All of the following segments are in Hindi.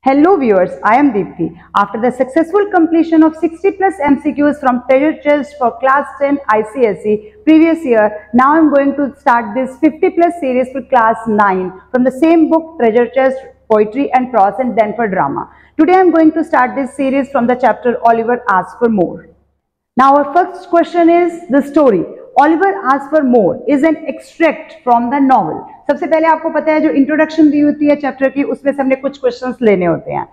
Hello viewers, I am Deepthi. After the successful completion of 60 plus MCQs from Treasure Chest for Class 10 ICSE previous year, now I am going to start this 50 plus series for Class 9 from the same book Treasure Chest, Poetry and Prose and then for Drama. Today I am going to start this series from the chapter Oliver Asks for More. Now our first question is the story. Oliver Asks for More is an extract from the novel. सबसे पहले आपको पता है जो इंट्रोडक्शन दी होती है चैप्टर की, उसमें से हमने कुछ क्वेश्चंस लेने होते हैं.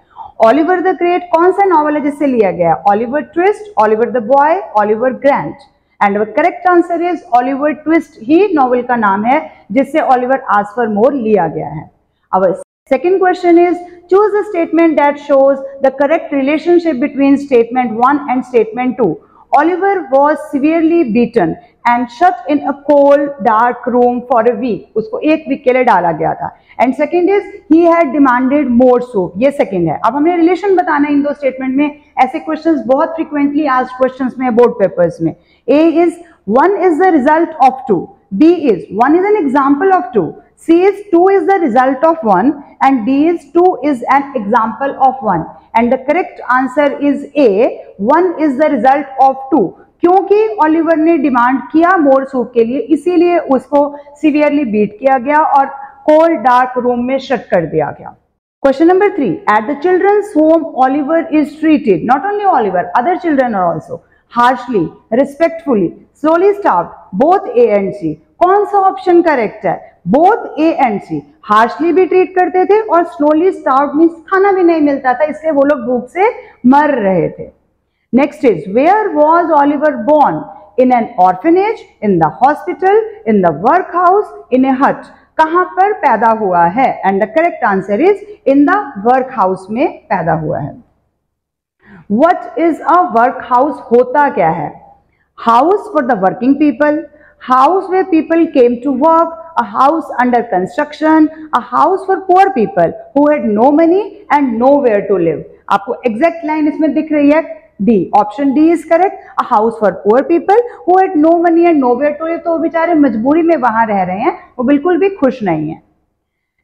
ऑलिवर द ग्रेट कौन सा नॉवल है जिससे लिया गया है? Oliver twist, Oliver the boy, Oliver grant. And correct answer is Oliver twist he novel का नाम है जिससे ऑलिवर आस्क्स फॉर मोर लिया गया है. Our second question is choose a statement that shows the correct relationship between statement 1 and statement 2. Oliver was severely beaten and shut in a cold, dark room for a week. उसको एक वीक के लिए डाला गया था. And second is he had demanded more soup. ये second है. अब हमें रिलेशन बताना है इन दो स्टेटमेंट में. ऐसे क्वेश्चंस बहुत फ्रीक्वेंटली आस्क्ड क्वेश्चंस में बोर्ड पेपर्स में. A is 1 is the result of 2. B is 1 is an example of 2. C is 2 is the result of 1 and D is 2 is an example of 1. And the correct answer is A, 1 is the result of 2. क्योंकि ऑलिवर ने डिमांड किया मोर सूप के लिए, इसीलिए उसको सीवियरली बीट किया गया और कोल्ड डार्क रूम में शट कर दिया गया. Question number 3. At the children's home, Oliver is treated, not only Oliver, other children are also, harshly, respectfully, slowly starved, both A and C. कौन सा ऑप्शन करेक्ट है? Both A and C. Harshly भी ट्रीट करते थे और स्लोली स्टार्व मींस खाना भी नहीं मिलता था, इसलिए वो लोग भूख से मर रहे थे. Next is where was Oliver born? In an orphanage, in the hospital, in the work house, in a hut. कहां पर पैदा हुआ है? And the correct answer is in the work house में पैदा हुआ है. What is a work house? होता क्या है? House for the working people, house where people came to work, a house under construction, a house for poor people who had no money and nowhere to live. आपको एग्जैक्ट लाइन इसमें दिख रही है. D, option D is correct. A house for poor people who had no money and nowhere to live. तो वो बेचारे मजबूरी में वहां रह रहे हैं, वो बिल्कुल भी खुश नहीं है.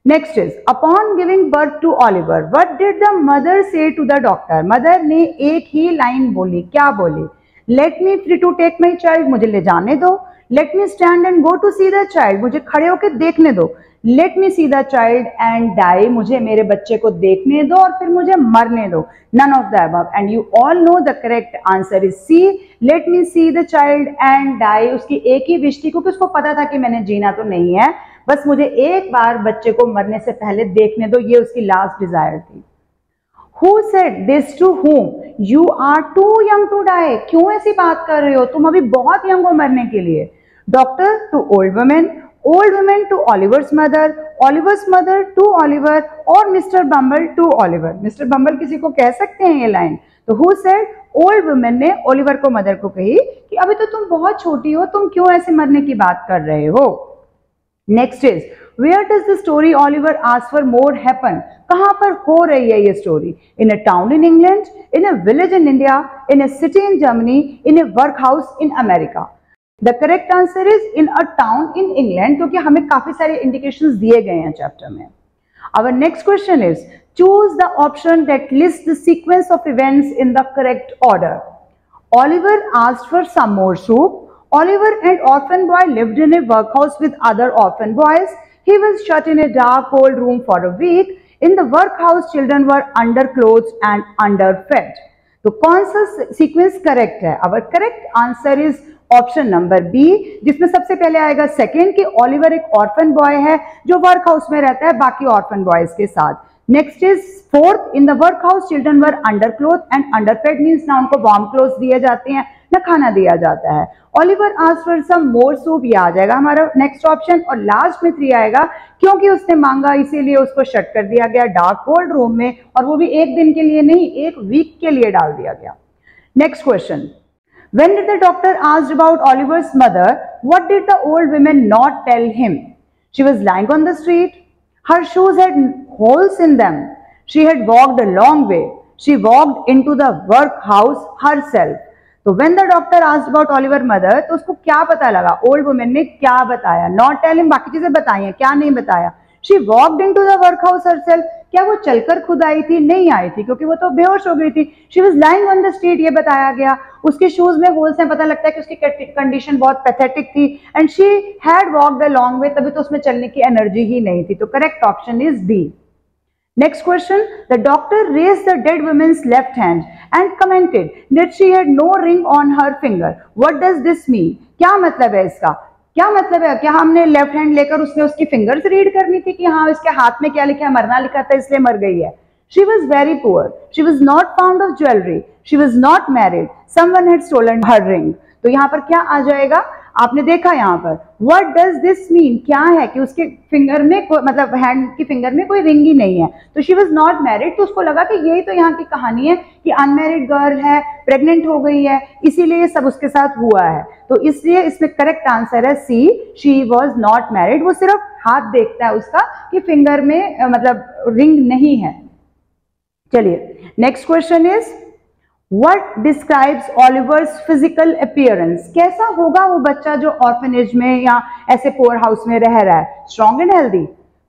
Next is upon giving birth to Oliver what did the mother say to the doctor? Mother ने एक ही लाइन बोली. क्या बोली? Let me free to take my child, मुझे ले जाने दो. Let me stand and go to see the child, मुझे खड़े होकर देखने दो. Let me see the child and die, मुझे मेरे बच्चे को देखने दो और फिर मुझे मरने दो. None of the above. And you all know the correct answer is C, let me see the child and die. उसकी एक ही विश थी, क्योंकि उसको पता था कि मैंने जीना तो नहीं है, बस मुझे एक बार बच्चे को मरने से पहले देखने दो. ये उसकी लास्ट डिजायर थी. Who said this to whom? You are too young to die. क्यों ऐसी बात कर रहे हो? तुम अभी बहुत यंग हो मरने के लिए. Doctor to old women to Oliver's mother to Oliver और mister Bumble to Oliver. Mister Bumble किसी को कह सकते हैं ये लाइन. तो हु सेड? ओल्ड वुमेन ने ओलिवर को मदर को कही कि अभी तो तुम बहुत छोटी हो, तुम क्यों ऐसे मरने की बात कर रहे हो. Next is where does the story Oliver asks for more happen? कहां पर हो रही है ये story? In a town in England, in a village in India, in a city in Germany, in a work house in America. The correct answer is in a town in England, क्योंकि हमें काफी सारे इंडिकेशंस दिए गए हैं चैप्टर में. Our next question is choose the option that list the sequence of events in the correct order. Oliver asked for some more soup. Oliver and orphan boy lived in a workhouse with other orphan boys. He was shut in a dark, cold room for a week. In the workhouse, children were underclothed and underfed. तो कौन सा सीक्वेंस करेक्ट है? Our correct answer is option number B, जिसमें सबसे पहले आएगा सेकेंड कि ऑलिवर एक ऑर्फन बॉय है जो वर्क हाउस में रहता है बाकी ऑर्फन बॉयज के साथ. Next is fourth, in the work house children were underclothed and underfed means ना उनको वार्म क्लोथ्स दिए जाते हैं ना खाना दिया जाता है. Oliver asked for some more soup, ये आ जाएगा हमारा नेक्स्ट ऑप्शन. और लास्ट में 3 आएगा क्योंकि उसने मांगा इसीलिए उसको शट कर दिया गया डार्क कोल्ड रूम में, और वो भी एक दिन के लिए नहीं, एक वीक के लिए डाल दिया गया. Next question, when did the doctor asked about Oliver's mother, what did the old woman not tell him? She was lying on the street. Her shoes had holes in them. She had walked a long way. She walked into the workhouse herself. तो when the doctor asked about Oliver's mother, तो उसको क्या पता लगा? ओल्ड वुमेन ने क्या बताया? Not tell him, बाकी चीजें बताई हैं, क्या नहीं बताया? She walked into the workhouse herself. क्या वो चलकर खुद आई थी? नहीं आई थी, क्योंकि वो तो बेहोश हो गई थी। She was lying on the street, ये बताया गया। उसके शूज में होल्स हैं, पता लगता है कि उसकी कंडीशन बहुत पैथेटिक थी। And she had walked a long way, तभी तो उसमें चलने की एनर्जी ही नहीं थी। तो correct option is D. Next question, the doctor raised the dead woman's left hand and commented that she had no ring on her finger. What does this mean? क्या मतलब है इसका? क्या मतलब है? क्या हमने लेफ्ट हैंड लेकर उसने उसकी फिंगर्स रीड करनी थी कि हाँ इसके हाथ में क्या लिखा है? मरना लिखा था इसलिए मर गई है। She was very poor. She was not fond of jewelry. She was not married. Someone had stolen her ring. तो यहाँ पर क्या आ जाएगा? आपने देखा यहाँ पर What does this mean? क्या है कि उसके फिंगर में मतलब हैंड की फिंगर में कोई रिंग ही नहीं है। तो she was not married, तो उसको लगा कि यही तो यहाँ की कहानी है कि अनमैरिड गर्ल है, प्रेग्नेंट हो गई है, इसीलिए सब उसके साथ हुआ है। तो इसलिए इसमें करेक्ट आंसर है सी, she was not married। वो सिर्फ हाथ देखता है उसका कि फिंगर में मतलब रिंग नहीं है। चलिए next question is What describes Oliver's physical appearance? कैसा होगा वो बच्चा जो ऑर्फनेज में या ऐसे पोर हाउस में रह रहा है? Strong and healthy,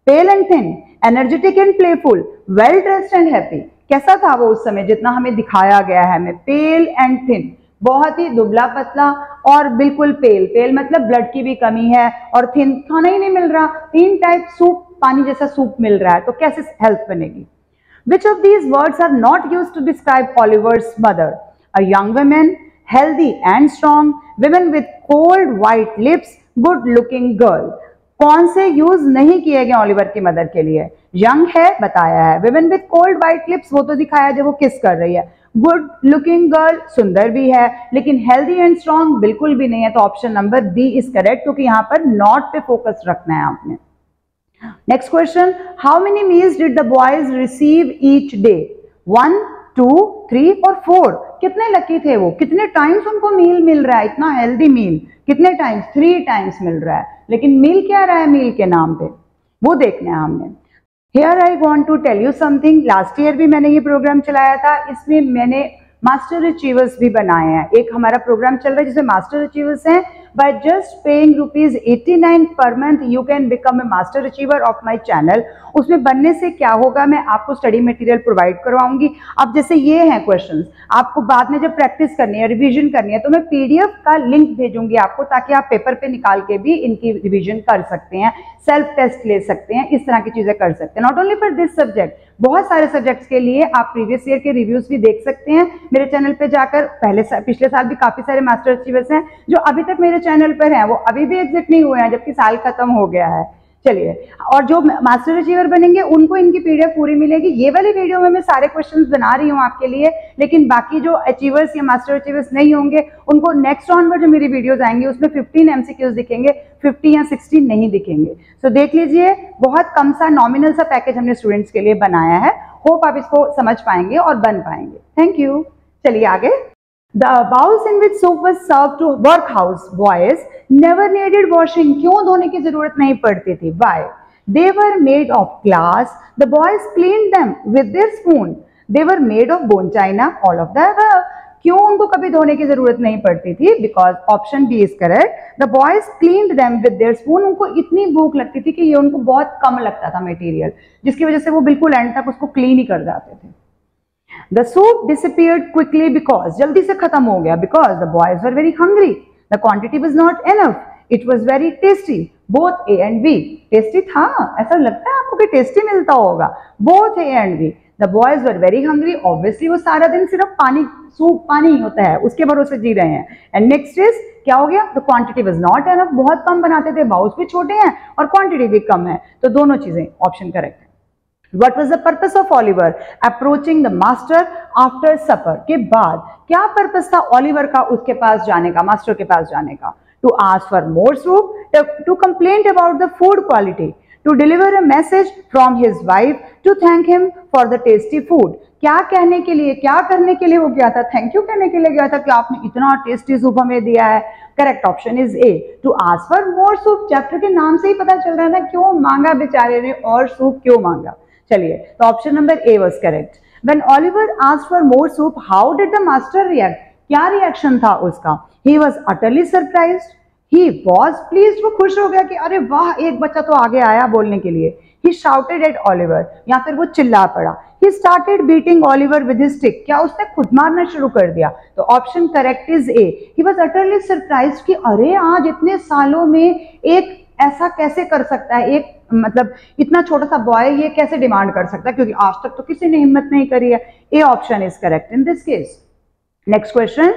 pale and thin, energetic and playful, well dressed and happy. कैसा था वो उस समय जितना हमें दिखाया गया है हमें? Pale and thin, बहुत ही दुबला पतला और बिल्कुल पेल। पेल मतलब ब्लड की भी कमी है, और थिन खाना ही नहीं मिल रहा, 3 टाइप सूप, पानी जैसा सूप मिल रहा है, तो कैसे हेल्थ बनेगी? Which of these words are not used to describe Oliver's mother? A young woman, healthy and strong, women with cold white lips, good looking girl. कौन से यूज नहीं किए गए ओलिवर की मदर के लिए? यंग है बताया है, women with cold white lips वो तो दिखाया जब वो किस कर रही है, गुड लुकिंग गर्ल सुंदर भी है, लेकिन हेल्दी एंड स्ट्रॉन्ग बिल्कुल भी नहीं है। तो option number B is correct, क्योंकि यहाँ पर नॉट पे फोकस रखना है आपने। Next question, how many meals did the boys receive each day? 1, 2, 3 और 4? कितने लकी थे वो? कितने टाइम्स उनको मील मिल रहा है? इतना हेल्दी मील कितने टाइम्स? 3 टाइम्स मिल रहा है, लेकिन मील क्या रहा है मील के नाम पे, वो देखना है हमने। Here I want to tell you something. Last year भी मैंने ये प्रोग्राम चलाया था, इसमें मैंने मास्टर अचीवर्स भी बनाए हैं। एक हमारा प्रोग्राम चल रहा है जिसमें मास्टर अचीवर्स हैं। By just paying ₹89 per month, you can become a master achiever of my channel. उसमें बनने से क्या होगा, मैं आपको स्टडी मटेरियल प्रोवाइड करवाऊंगी। अब जैसे ये हैं क्वेश्चंस, आपको बाद में जब प्रैक्टिस करनी है, रिवीजन करनी है, तो मैं पीडीएफ का लिंक भेजूंगी आपको, ताकि आप पेपर पे निकाल के भी इनकी रिवीजन कर सकते हैं, सेल्फ टेस्ट ले सकते हैं, इस तरह की चीजें कर सकते हैं। Not only for this subject, बहुत सारे सब्जेक्ट्स के लिए आप प्रीवियस ईयर के रिव्यूज भी देख सकते हैं मेरे चैनल पे जाकर। पिछले साल भी काफी सारे मास्टर अचीवर्स हैं जो अभी तक मेरे चैनल पर हैं, वो अभी भी एग्जिट नहीं हुए हैं, जबकि साल खत्म हो गया है। चलिए, और जो मास्टर अचीवर बनेंगे उनको इनकी पीडीएफ पूरी मिलेगी। ये वाली वीडियो में मैं सारे क्वेश्चंस बना रही हूँ आपके लिए, लेकिन बाकी जो अचीवर्स या मास्टर अचीवर्स नहीं होंगे उनको नेक्स्ट ऑनवर्ड जो मेरी वीडियोस आएंगी उसमें 15 एमसीक्यूज दिखेंगे, 50 या 60 नहीं दिखेंगे। सो देख लीजिए, बहुत कम सा नॉमिनल सा पैकेज हमने स्टूडेंट्स के लिए बनाया है। होप आप इसको समझ पाएंगे और बन पाएंगे। Thank you. चलिए आगे। The bowls in which soap was served to workhouse boys never needed washing. क्यों धोने की जरूरत नहीं पड़ती थी? Why? They were made of glass. The boys cleaned them with their spoon. They were made of bone china. All of the above. क्यों उनको कभी धोने की जरूरत नहीं पड़ती थी? Because option B is correct. The boys cleaned them with their spoon. उनको इतनी भूख लगती थी कि ये उनको बहुत कम लगता था मटेरियल, जिसकी वजह से वो बिल्कुल एंड तक उसको क्लीन ही कर जाते थे। The soup disappeared quickly because, जल्दी से खत्म हो गया, because the boys were very hungry. The quantity was not enough. It was very tasty. Both A and B. Tasty था, ऐसा लगता है आपको कि टेस्टी मिलता होगा। Both A and B. The boys were very hungry. Obviously वो सारा दिन सिर्फ पानी, सूप पानी ही होता है, उसके भरोसे जी रहे हैं। And next is, क्या हो गया? The quantity was not enough. बहुत कम बनाते थे, बाउल्स भी छोटे हैं और क्वांटिटी भी कम है, तो दोनों चीजें ऑप्शन करेक्ट है। What was the purpose of Oliver approaching the master after supper? के बाद क्या पर्पस था ओलिवर का उसके पास जाने का, मास्टर के पास जाने का? To ask for more soup, to complain about the food quality, to deliver a message from his wife, to thank him for the tasty food. क्या कहने के लिए, क्या करने के लिए वो गया था? थैंक यू कहने के लिए गया था कि आपने इतना टेस्टी सूप हमें दिया है। Correct option is A, to ask for more soup. Chapter के नाम से ही पता चल रहा है ना, क्यों मांगा बेचारे ने और सूप क्यों मांगा। चलिए, तो option number A was correct. When Oliver asked for more soup, how did the master react? क्या रिएक्शन था उसका? He was utterly surprised. He was pleased. वो खुश हो गया कि अरे वाह, एक बच्चा तो आगे आया बोलने के लिए। He shouted at Oliver, या फिर वो चिल्ला पड़ा. He started beating Oliver with his stick. क्या उसने खुद मारना शुरू कर दिया? तो option correct is a. He was utterly surprised कि अरे आज इतने सालों में एक ऐसा कैसे कर सकता है, एक मतलब इतना छोटा सा बॉय ये कैसे डिमांड कर सकता है, क्योंकि आज तक तो किसी ने हिम्मत नहीं करी है. A option is correct in this case. Next question.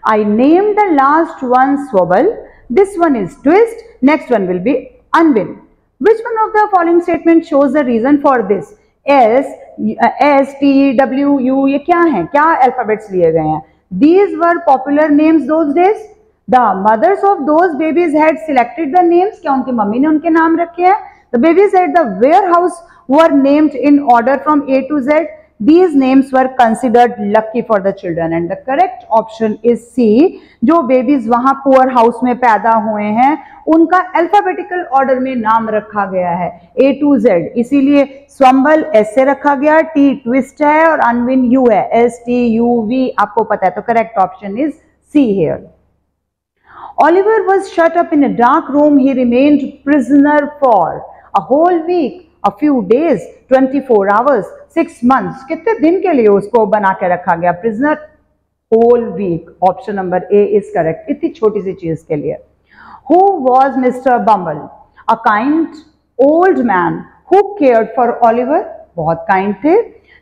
I named the last one Swabble. This one is twist. Next one will be unwin. Which one of the following statement shows the reason for this? S, T, W, U ये क्या है, क्या alphabets लिए गए हैं? These were popular names those days. The mothers of those babies had selected the names. क्या उनकी मम्मी ने उनके नाम रखे हैं? The babies at the warehouse were named in order from A to Z. These names were considered lucky for the children and the correct option is C. जो babies वहाँ poor house में पैदा हुए हैं उनका alphabetical order में नाम रखा गया है A to Z. इसीलिए Swabble S से रखा गया, T twist है और unwin U है, S T U V आपको पता है. तो correct option is C here. Oliver was shut up in a dark room. He remained prisoner for a whole week, a few days, 24 hours, 6 months. कितने दिन के लिए उसको बना के रखा गया? Prisoner whole week. Option number A is correct. इतनी छोटी सी चीज के लिए. Who was Mr. Bumble? A kind old man who cared for Oliver. बहुत kind थे.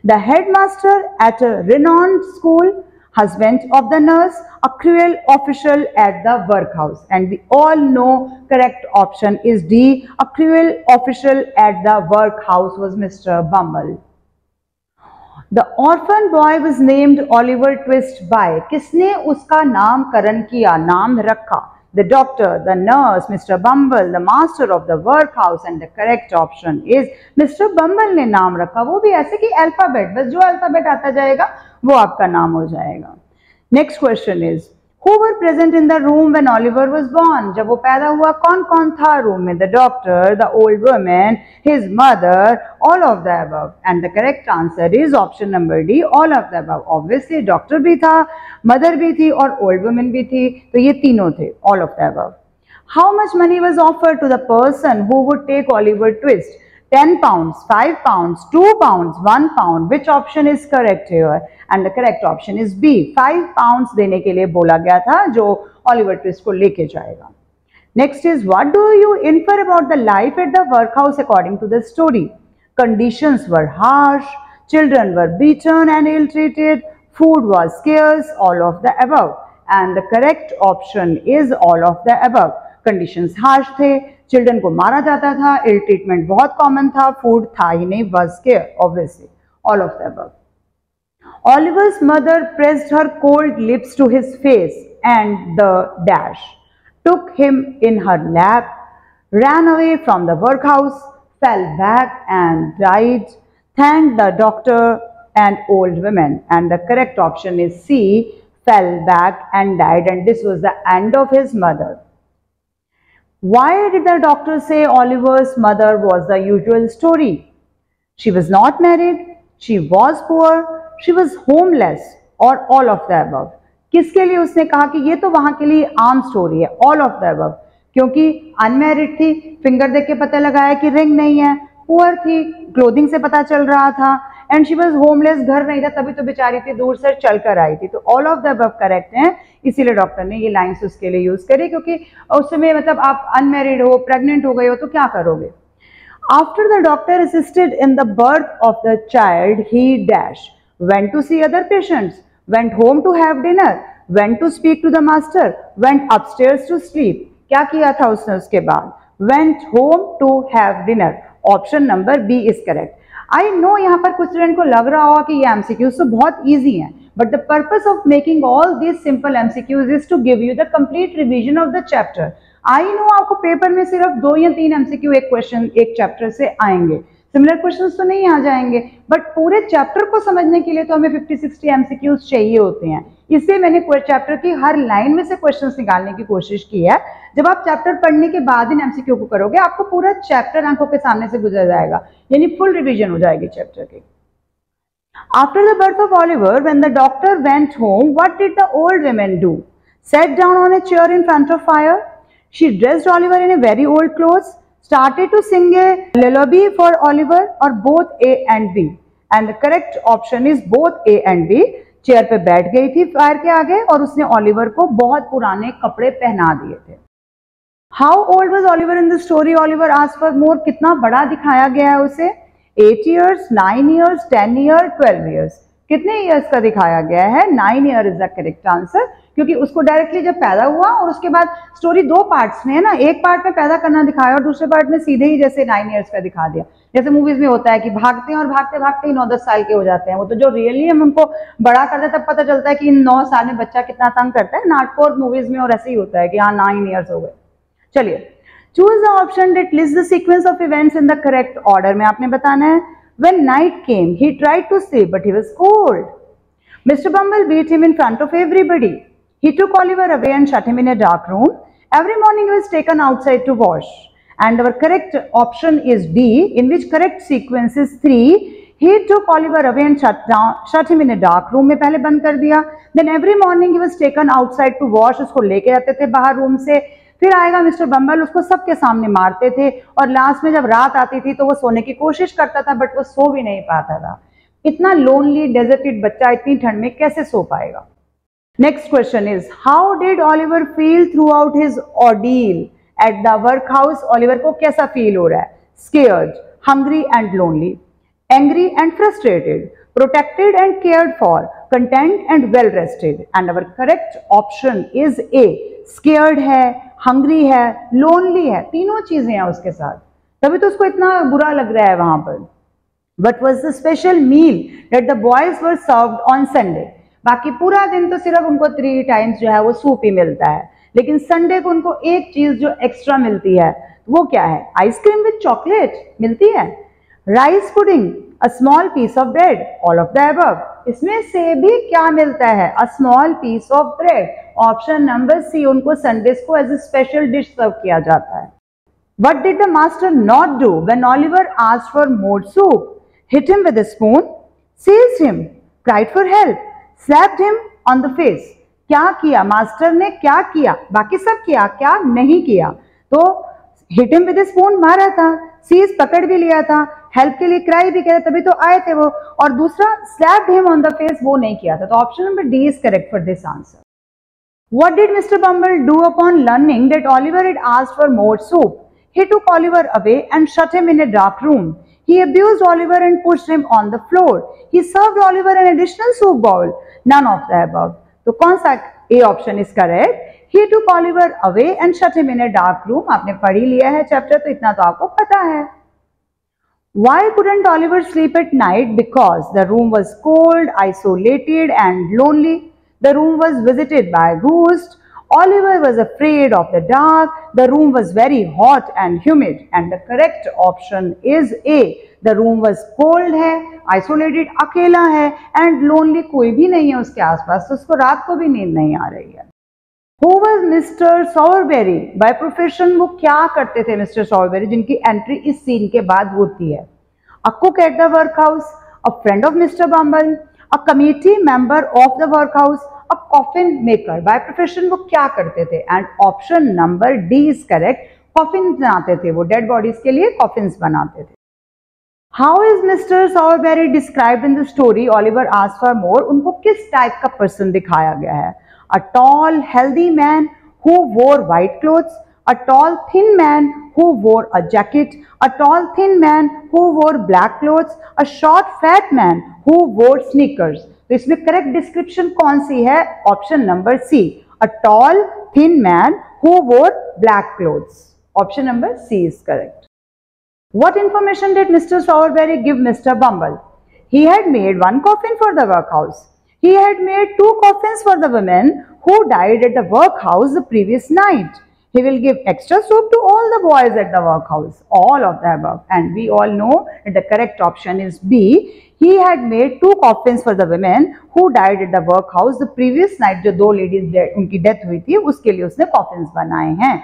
The headmaster at a renowned school. Husband of the nurse, a cruel official at the workhouse. And we all know correct option is D. A cruel official at the workhouse was Mr. Bumble. The orphan boy was named Oliver Twist by. किसने उसका नामकरण किया, नाम रखा? The doctor, the nurse, Mr. Bumble, the master of the workhouse, and the correct option is Mr. Bumble ने नाम रखा. वो भी ऐसे कि अल्फाबेट, बस जो अल्फाबेट आता जाएगा वो आपका नाम हो जाएगा. Next question is who were present in the room when Oliver was born? जब वो पैदा हुआ कौन कौन था रूम में? The doctor, the old woman, his mother, all of the above. And the correct answer is option number D, all of the above. Obviously doctor भी था, mother भी थी और old woman भी थी, तो ये तीनों थे, all of the above. How much money was offered to the person who would take Oliver Twist? 10 pounds, 5 pounds, 2 pounds, 1 pound. Which option is correct here? And the correct option is B. 5 pounds देने के लिए बोला गया था जो Oliver Twist को लेके जाएगा. Next is what do you infer about the life at the workhouse according to the story? Conditions were harsh, children were beaten and ill-treated, food was scarce, all of the above. And the correct option is all of the above. Conditions harsh थे, चिल्ड्रन को मारा जाता था, इल ट्रीटमेंट बहुत कॉमन था, फूड था ही नहीं, was scarce, obviously, all of the above. Oliver's mother pressed her cold lips to his face and the dash, took him in her lap, ran away from the workhouse, fell back and died, thanked the doctor and old women. And the correct option is C, fell back and died, and this was the end of his mother. Why did the doctor say Oliver's mother was the usual story? She was not married, she was poor, she was homeless, or all of the above. किसके लिए उसने कहा कि ये तो वहां के लिए आम स्टोरी है? all of the above. क्योंकि अनमैरिड थी, फिंगर देख के पता लगाया कि रिंग नहीं है, पुअर थी, क्लोथिंग से पता चल रहा था, एंड शी वॉज होमलेस, घर नहीं था, तभी तो बेचारी थी दूर से चल कर आई थी. तो all of the above correct हैं, इसीलिए डॉक्टर ने ये लाइन्स उसके लिए यूज करी, क्योंकि उस समय मतलब आप अनमैरिड हो, प्रेग्नेंट हो गए हो, तो क्या करोगे? After the doctor assisted in the birth of the child he dash went to see other patients, went home to have dinner, went to speak to the master, went upstairs to sleep. क्या किया था उसने उसके बाद? Went home to have dinner. Option number B is correct. I know यहाँ पर कुछ स्टूडेंट को लग रहा होगा कि ये MCQs तो बहुत easy हैं, but the purpose of making all these simple MCQs is to give you the complete revision of the chapter. I know आपको पेपर में सिर्फ 2 या 3 MCQ एक क्वेश्चन एक चैप्टर से आएंगे, सिमिलर क्वेश्चंस तो नहीं आ जाएंगे, बट पूरे चैप्टर को समझने के लिए तो हमें 50-60 MCQs चाहिए होते हैं. इससे मैंने चैप्टर की हर लाइन में से क्वेश्चंस निकालने की कोशिश की है. जब आप चैप्टर पढ़ने के बाद इन MCQ को करोगे, आपको पूरा चैप्टर आंखों के सामने से गुजर जाएगा, यानी फुल रिवीजन हो जाएगी चैप्टर की. After the birth of Oliver, when the doctor went home, what did the old woman do? Sat down on a chair in front of fire. She dressed Oliver in a very old clothes, started to sing a lullaby for Oliver, or both A and B? And the correct option is both A and B. Chair पे बैठ गई थी फायर के आगे और उसने ऑलिवर को बहुत पुराने कपड़े पहना दिए थे। How old was Oliver in the story? Oliver asked for more. कितना बड़ा दिखाया गया है उसे? 8 years, 9 years, 10 years, 12 years. कितने ईयर्स का दिखाया गया है? 9 year is the correct answer, क्योंकि उसको डायरेक्टली जब पैदा हुआ और उसके बाद स्टोरी 2 पार्ट्स में है ना, एक पार्ट में पैदा करना दिखाया और दूसरे पार्ट में सीधे ही जैसे 9 ईयर्स का दिखा दिया। जैसे मूवीज में होता है कि भागते हैं और भागते भागते ही 9-10 साल के हो जाते हैं। वो तो जो रियली हम उनको बड़ा करते हैं तब पता चलता है कि इन 9 साल में बच्चा कितना तंग करता है। नाटकों और मूवीज में और ऐसे ही होता है कि हाँ 9 ईयर्स हो गए। चलिए, choose the option that list the sequence of events in the correct order में आपने बताना है। When night came, he tried to sleep, but he was cold. Mr. Bumble beat him in front of everybody. He took Oliver away and shut him in a dark room. Every morning he was taken outside to wash. And our correct option is D, in which correct sequence is 3. He took Oliver away and shut him in a dark room. में पहले बंद कर दिया. Then every morning he was taken outside to wash. उसको लेके आते थे बाहर रूम से। फिर आएगा मिस्टर बम्बल, उसको सबके सामने मारते थे और लास्ट में जब रात आती थी तो वो सोने की कोशिश करता था, बट वो सो भी नहीं पाता था। इतना लोनली डेजर्टेड बच्चा इतनी ठंड में कैसे सो पाएगा? Next question is, how did Oliver feel throughout his ordeal at the work house? Oliver को कैसा फील हो रहा है? Scared, hungry and lonely, angry and frustrated, protected and cared for, content and well rested. And our correct option is A, scared है, हंग्री है, लोनली है, तीनों चीजें हैं उसके साथ, तभी तो उसको इतना बुरा लग रहा है वहां पर। What was the special meal that the boys were served on Sunday? बाकी पूरा दिन तो सिर्फ उनको 3 टाइम्स जो है वो सूप ही मिलता है, लेकिन संडे को उनको एक चीज जो एक्स्ट्रा मिलती है वो क्या है? आइसक्रीम विद चॉकलेट मिलती है, rice pudding, a small piece of bread, all of the above. इसमें से भी क्या मिलता है? A small piece of bread. Option number C, उनको संडेज को as a special dish serve किया जाता है। What did the master not do when Oliver asked for more soup? Hit him with a spoon, seized him, cried for help, slapped him on the face. क्या किया मास्टर ने? क्या किया? बाकी सब किया, क्या नहीं किया? तो hit him with A spoon मारा था, सीज पकड़ भी लिया था, हेल्प के लिए क्राई भी किया, तभी तो आए थे वो, और दूसरा slapped him on the face वो नहीं किया था। तो option number D is correct for this answer. What did Mr. Bumble do upon learning that Oliver had asked for more soup? He took Oliver away and shut him in a dark room. He abused Oliver and pushed him on the floor. He served Oliver an additional soup bowl. None of the above. तो कौन सा A option is correct? He took Oliver away and shut him in a dark room. आपने पढ़ ही लिया है चैप्टर, तो इतना तो आपको पता है। Why couldn't Oliver sleep at night? Because the room was cold, isolated and lonely. The room was visited by ghosts. Oliver was afraid of the dark. The room was very hot and humid. And the correct option is A. The room was cold है, isolated अकेला है, and lonely कोई भी नहीं है उसके आसपास, तो उसको रात को भी नींद नहीं आ रही है। Who was Mr. Sowerberry? By profession वो क्या करते थे Mr. Sowerberry, जिनकी एंट्री इस सीन के बाद होती है? A cook at the workhouse, a friend of Mr. Bumble, a committee member of the workhouse, a coffin maker. By profession वो क्या करते थे? And option number D is correct. Coffins बनाते थे वो, डेड बॉडीज के लिए coffins बनाते थे। How is Mr. Sowerberry described in the story Oliver asked for more? उनको किस टाइप का पर्सन दिखाया गया है? A tall, healthy man who wore white clothes, a tall, thin man who wore a jacket, a tall, thin man who wore black clothes, a short, fat man who wore sneakers. तो इसमें करेक्ट डिस्क्रिप्शन कौन सी है? Option number C, a tall thin man who wore black clothes. Option number C is correct. What information did Mr. Sowerberry give Mr. Bumble? He had made 1 coffin for the workhouse. He had made 2 coffins for the women who died at the workhouse the previous night. He will give extra soup to all the boys at the workhouse. All of the above. And we all know that the correct option is B. He had made 2 coffins for the women who died at the workhouse the previous night. जो 2 ladies उनकी डेथ हुई थी, उसके लिए उसने coffins बनाए हैं।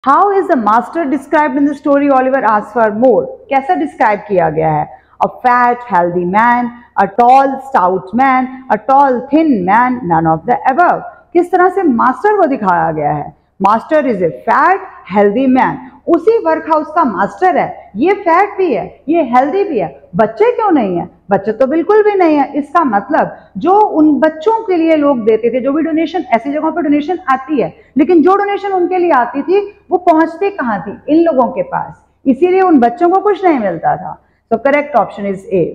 How is the master described in the story Oliver asked for more? कैसा डिस्क्राइब किया गया है? A fat, healthy man, a tall, stout man, a tall, thin man, none of the above. किस तरह से मास्टर को दिखाया गया है? Master is a fat, healthy man. उसी वर्क हाउस का मास्टर है, ये फैट भी है, ये हेल्दी भी है, बच्चे क्यों नहीं है? बच्चे तो बिल्कुल भी नहीं है। इसका मतलब जो उन बच्चों के लिए लोग देते थे, जो भी डोनेशन, ऐसी जगहों पर डोनेशन आती है, लेकिन जो डोनेशन उनके लिए आती थी वो पहुंचती कहाँ थी? इन लोगों के पास, इसीलिए उन बच्चों को कुछ नहीं मिलता था। So correct option is A.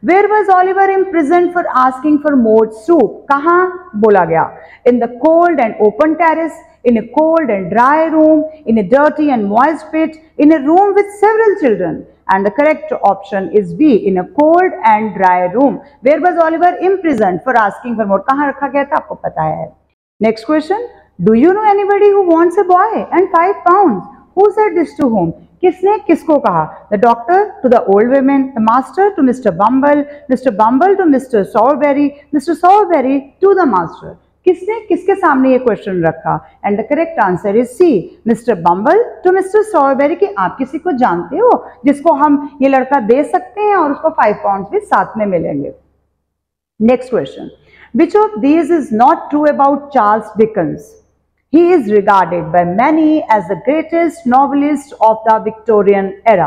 Where was Oliver imprisoned for asking for more soup? कहाँ बोला गया? In the cold and open terrace, in a cold and dry room, in a dirty and moist pit, in a room with several children. And the correct option is B, in a cold and dry room. Where was Oliver imprisoned for asking for more? कहाँ रखा गया था? आपको पता है। Next question. Do you know anybody who wants a boy and 5 pounds? Who said this to whom? किसने किसको कहा? The doctor to the old women, the master to Mr. Bumble to Mr. Sowerberry, Mr. Sowerberry to the master. किसने किसके सामने ये क्वेश्चन रखा? And the correct answer is C, mister Bumble to mister Sowerberry कि आप किसी को जानते हो जिसको हम ये लड़का दे सकते हैं और उसको 5 पाउंड भी साथ में मिलेंगे। Next question, which of these is not true about Charles Dickens? He is regarded by many as the greatest novelist of the Victorian era.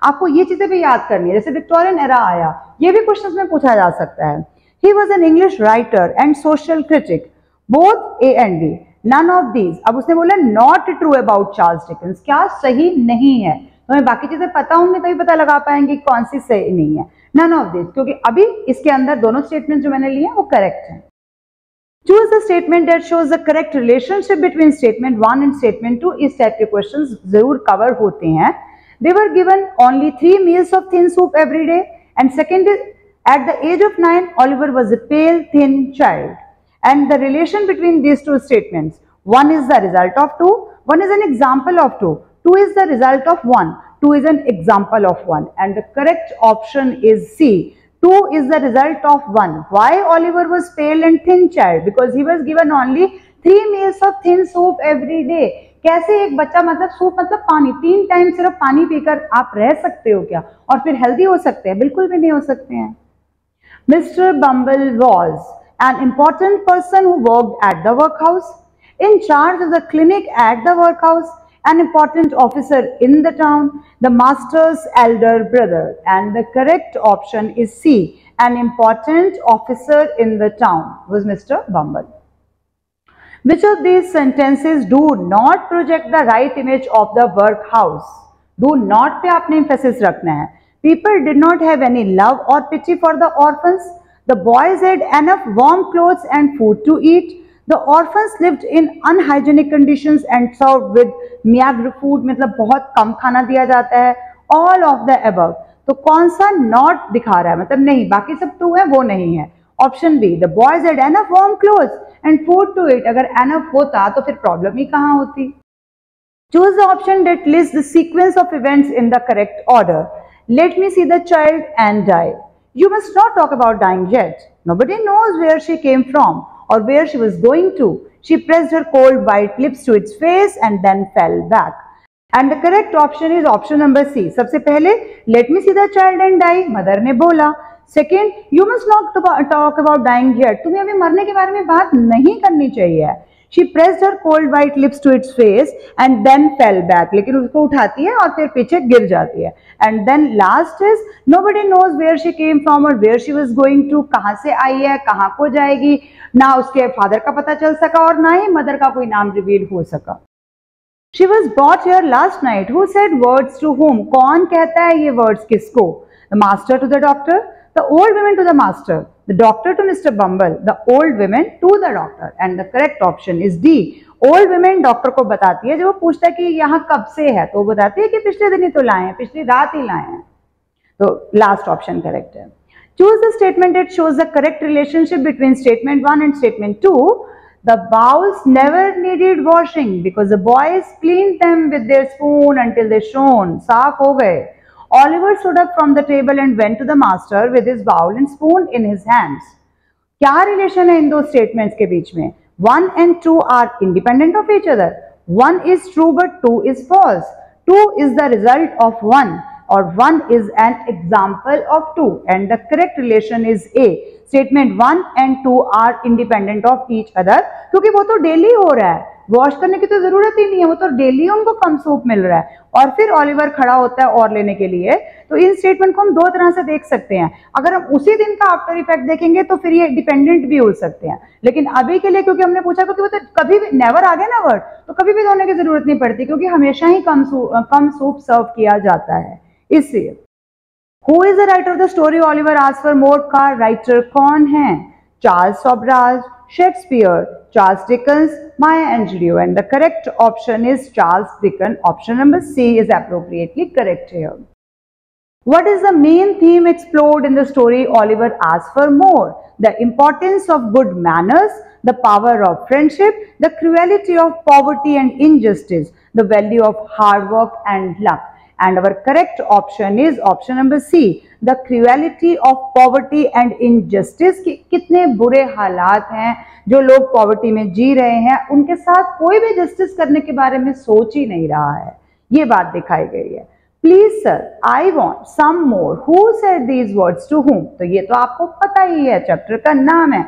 आपको ये चीजें भी याद करनी है, जैसे विक्टोरियन एरा आया, ये भी क्वेश्चन में पूछा जा सकता है। He was an English writer and social critic, both A and B. None of these. अब उसने बोला not true about Charles Dickens, क्या सही नहीं है? तो हमें बाकी चीजें पता होंगी तभी पता लगा पाएंगे कौन सी सही नहीं है। None of these, क्योंकि अभी इसके अंदर दोनों स्टेटमेंट जो मैंने लिए हैं वो करेक्ट हैं। Choose the statement that shows the correct relationship between statement 1 and statement 2. इस टाइप के क्वेश्चंस जरूर कवर होते हैं। They were given only 3 meals of thin soup every day. And second is, at the age of 9, Oliver was a pale, thin child. And the relation between these two statements, 1 is the result of 2, 1 is an example of 2, 2 is the result of 1, 2 is an example of 1. And the correct option is C. 2 is the result of 1. Why Oliver was pale and thin child? Because he was given only 3 meals of thin soup every day. कैसे एक बच्चा, मतलब सूप मतलब पानी, 3 टाइम सिर्फ पानी पीकर आप रह सकते हो क्या और फिर हेल्दी हो सकते हैं? बिल्कुल भी नहीं हो सकते हैं। Mr. Bumble was an important person who worked at the workhouse, in charge of the clinic at the workhouse, an important officer in the town, the master's elder brother. And the correct option is C, an important officer in the town was Mr. Bumble. Which of these sentences do not project the right image of the workhouse? Do not पे आपने emphasis रखना है। People did not have any love or pity for the orphans. The boys had enough warm clothes and food to eat. The orphans lived in unhygienic conditions and served with meager food, मतलब बहुत कम खाना दिया जाता है। All of the above. तो कौन सा not दिखा रहा है? मतलब नहीं, बाकी सब true है, वो नहीं है। Option B, the boys had enough warm clothes and food to eat. अगर enough होता तो फिर प्रॉब्लम ही कहाँ होती? Choose the option that lists the sequence of events in the correct order. Let me see the child and die. You must not talk about dying yet. Nobody knows where she came from or where she was going to. She pressed her cold white lips to its face and then fell back. And the correct option is option number C. सबसे पहले let me see the child and die, mother ने बोला। Second, you must not talk about dying yet. तुम्हें अभी मरने के बारे में बात नहीं करनी चाहिए। She pressed her cold white lips to its face and then fell back. लेकिन उसको उठाती है और फिर पीछे गिर जाती है। And then last is nobody knows where she came from or where she was going to. कहाँ से आई है, कहाँ को जाएगी, ना उसके फादर का पता चल सका और ना ही मदर का कोई नाम रिवील हो सका। She was brought here last night. Who said words to whom? कौन कहता है ये words किसको? The master to the doctor, the old women to the master, the doctor to Mr. Bumble, the old women to the doctor. And the correct option is D. Old women doctor को बताती है, जब वो पूछता है कि यहाँ कब से है तो वो बताती है कि पिछले दिन ही तो लाए हैं, पिछली रात ही लाए हैं। तो last option correct है। Choose the statement that shows the correct relationship between statement 1 and statement 2. The bowls never needed washing because the boys cleaned them with their spoon until they shone. साफ हो गए। Oliver stood up from the table and went to the master with his bowl and spoon in his hands. क्या रिलेशन है इन दो स्टेटमेंट्स के बीच में? 1 and 2 are independent of each other. 1 is true but 2 is false. 2 is the result of 1 or 1 is an example of 2. And the correct relation is A. Statement 1 and 2 are independent of each other. क्योंकि वो तो डेली हो रहा है, वॉश करने की तो जरूरत ही नहीं है, वो तो डेली उनको कम सूप मिल रहा है। और फिर ओलिवर खड़ा होता है और लेने के लिए। तो इन स्टेटमेंट को हम दो तरह से देख सकते हैं। अगर हम उसी दिन का आफ्टर इफेक्ट देखेंगे तो फिर ये डिपेंडेंट भी हो सकते हैं, लेकिन अभी के लिए क्योंकि हमने पूछा क्योंकि वो तो कभी भी नेवर आ गया ना वर्ड, तो कभी भी धोने की जरूरत नहीं पड़ती क्योंकि हमेशा ही कम सूप सर्व किया जाता है, इसलिए। Who is the writer of the story Oliver asks for more का राइटर कौन है? Charles Sobhraj, Shakespeare, Charles Dickens, Maya Angelou, and the correct option is Charles Dickens. Option number C is appropriately correct here. What is the main theme explored in the story Oliver Asks for More? The importance of good manners, the power of friendship, the cruelty of poverty and injustice, the value of hard work and luck. And our correct option is option number C, the cruelty of poverty and injustice. कि कितने बुरे हालात हैं, जो लोग पॉवर्टी में जी रहे हैं, उनके साथ कोई भी जस्टिस करने के बारे में सोच ही नहीं रहा है, ये बात दिखाई गई है। Please sir, I want some more, who said these words to whom? तो ये तो आपको पता ही है, चैप्टर का नाम है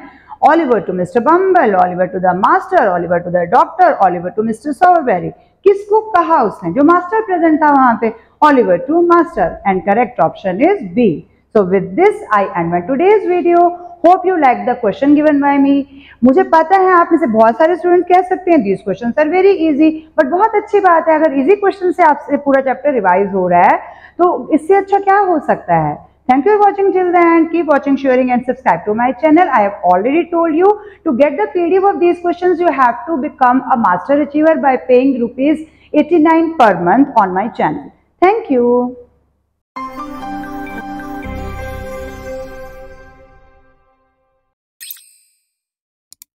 Oliver to Mr. Bumble, Oliver to the master, Oliver to the doctor, Oliver to Mr. Sowerberry. किसको कहा उसने? जो मास्टर प्रेजेंट था वहां पे, Oliver to master, and correct option is B. So with this I end my today's video. Hope you like the question given by me. मुझे पता है आप में से बहुत सारे स्टूडेंट कह सकते हैं these questions are very easy, but बहुत अच्छी बात है अगर easy question से आपसे पूरा चैप्टर रिवाइज हो रहा है तो इससे अच्छा क्या हो सकता है। Thank you for watching till the end. Keep watching, sharing and subscribe to my channel. I have already told you to get the PDF of these questions you have to become a master achiever by paying rupees 89 per month on my channel. Thank you.